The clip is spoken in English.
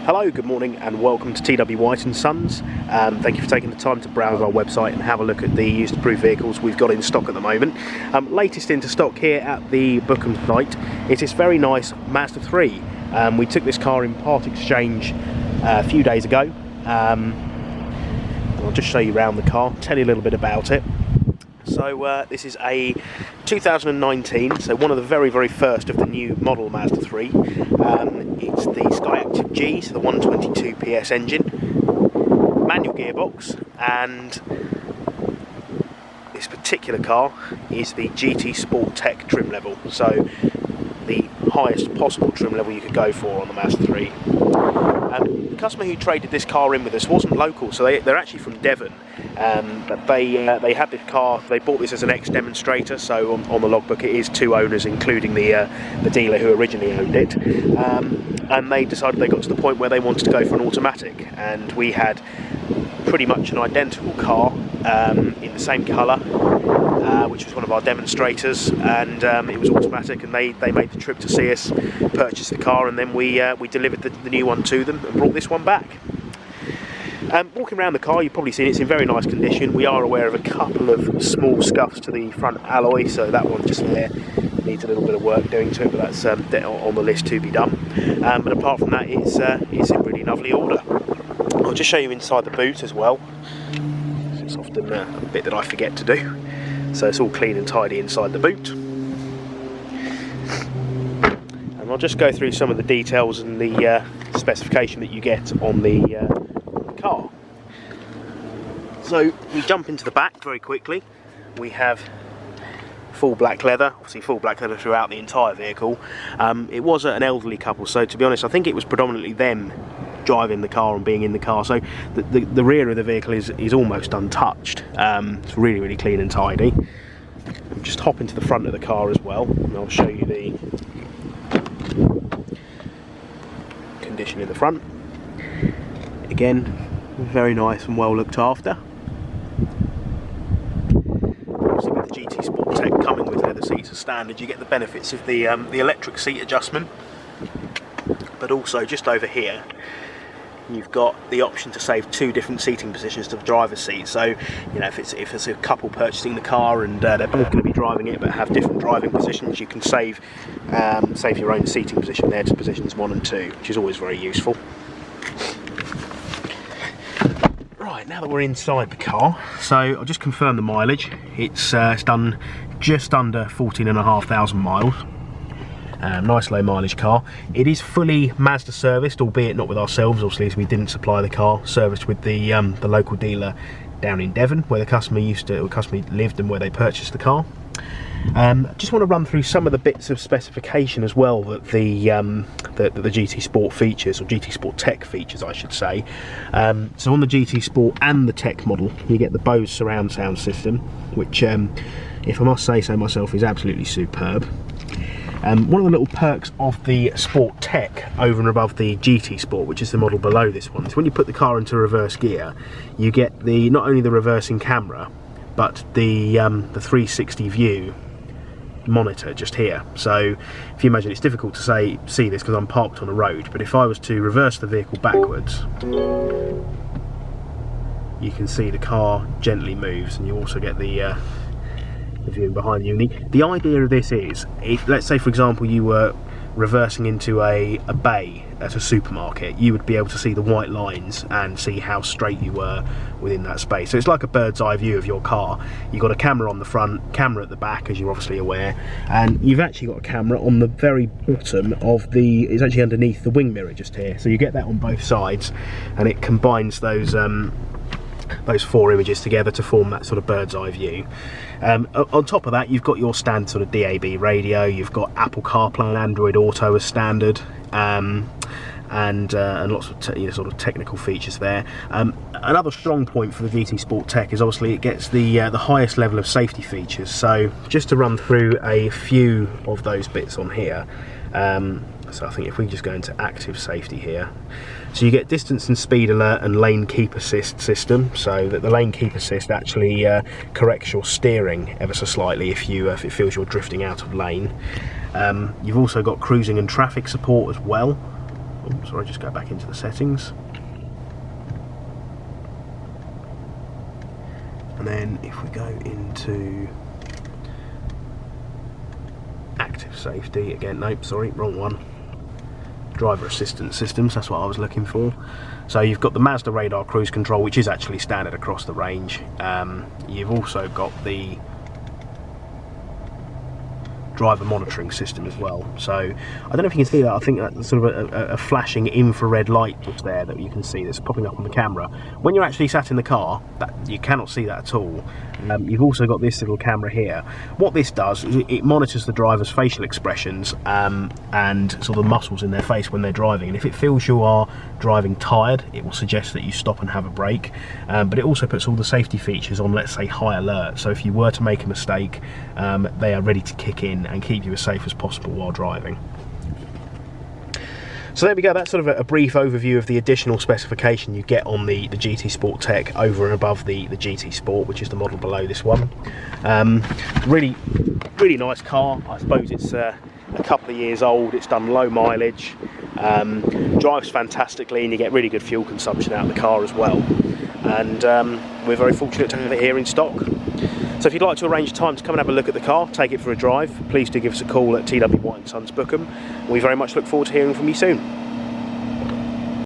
Hello, good morning and welcome to T.W White Sons. Thank you for taking the time to browse our website and have a look at the used approved vehicles we've got in stock at the moment. Latest into stock here at the Bookham site is this very nice Mazda 3. We took this car in part exchange a few days ago. I'll just show you around the car, tell you a little bit about it. So this is a 2019, so one of the very first of the new model Mazda 3. It's the SKYACTIV-G, so the 122 PS engine, manual gearbox, and this particular car is the GT Sport Tech trim level, so the highest possible trim level you could go for on the Mazda 3. The customer who traded this car in with us wasn't local, so they're actually from Devon, but they had this car. They bought this as an ex-demonstrator, so on the logbook it is two owners, including the dealer who originally owned it, and they decided they got to the point where they wanted to go for an automatic, and we had pretty much an identical car in the same colour, which was one of our demonstrators, and it was automatic, and they made the trip to see us, purchased the car, and then we delivered the new one to them and brought this one back. Walking around the car, you've probably seen it's in very nice condition. We are aware of a couple of small scuffs to the front alloy, so that one just there needs a little bit of work doing to it, but that's on the list to be done. But apart from that, it's in really lovely order. I'll just show you inside the boot as well. It's often a bit that I forget to do. So it's all clean and tidy inside the boot. And I'll just go through some of the details and the specification that you get on the car. So we jump into the back very quickly. We have full black leather, obviously full black leather throughout the entire vehicle. It was an elderly couple, so to be honest I think it was predominantly them driving the car and being in the car, so the rear of the vehicle is almost untouched. It's really clean and tidy. We'll just hop into the front of the car as well, and I'll show you the condition in the front. Again, very nice and well looked after. Obviously with the GT Sport Tech coming with leather seats as standard, you get the benefits of the electric seat adjustment, but also just over here you've got the option to save two different seating positions to the driver's seat. So, you know, if it's a couple purchasing the car and they're both going to be driving it but have different driving positions, you can save your own seating position there to positions 1 and 2, which is always very useful. Right, now that we're inside the car, so I'll just confirm the mileage. It's done just under 14,500 miles. Nice low mileage car. It is fully Mazda serviced, albeit not with ourselves, obviously, as we didn't supply the car. Serviced with the local dealer down in Devon, where the customer lived and where they purchased the car. Just want to run through some of the bits of specification as well that the GT Sport features, or GT Sport Tech features I should say. So on the GT Sport and the Tech model you get the Bose surround sound system, which if I must say so myself is absolutely superb. One of the little perks of the Sport Tech over and above the GT Sport, which is the model below this one, is when you put the car into reverse gear you get not only the reversing camera but the 360 view monitor just here. So if you imagine, it's difficult to see this because I'm parked on a road, but if I was to reverse the vehicle backwards, you can see the car gently moves, and you also get the view behind you. The idea of this is, if let's say for example you were reversing into a bay at a supermarket, you would be able to see the white lines and see how straight you were within that space. So it's like a bird's eye view of your car. You've got a camera on the front, camera at the back, as you're obviously aware, and you've actually got a camera on the very bottom of it's actually underneath the wing mirror just here. So you get that on both sides, and it combines those 4 images together to form that sort of bird's eye view. On top of that, you've got your standard sort of DAB radio, you've got Apple CarPlay and Android Auto as standard, and lots of sort of technical features there. Another strong point for the GT Sport Tech is obviously it gets the highest level of safety features. So just to run through a few of those bits on here. So I think if we just go into active safety here, so you get distance and speed alert and lane keep assist system, so that the lane keep assist actually corrects your steering ever so slightly if it feels you're drifting out of lane. You've also got cruising and traffic support as well. Oh, sorry, just go back into the settings. And then if we go into active safety, again, nope, sorry, wrong one. Driver assistance systems, that's what I was looking for. So you've got the Mazda radar cruise control, which is actually standard across the range. You've also got the driver monitoring system as well. So I don't know if you can see that. I think that's sort of a flashing infrared light that's there that you can see that's popping up on the camera. When you're actually sat in the car, you cannot see that at all. You've also got this little camera here. What this does is it monitors the driver's facial expressions and sort of muscles in their face when they're driving, and if it feels you are driving tired, it will suggest that you stop and have a break. But it also puts all the safety features on, let's say, high alert, so if you were to make a mistake, they are ready to kick in and keep you as safe as possible while driving. So there we go, that's sort of a brief overview of the additional specification you get on the GT Sport Tech over and above the GT Sport, which is the model below this one. Really nice car. I suppose it's a couple of years old, it's done low mileage, drives fantastically, and you get really good fuel consumption out of the car as well. And we're very fortunate to have it here in stock. So if you'd like to arrange a time to come and have a look at the car, take it for a drive, please do give us a call at T.W White Sons Bookham. We very much look forward to hearing from you soon.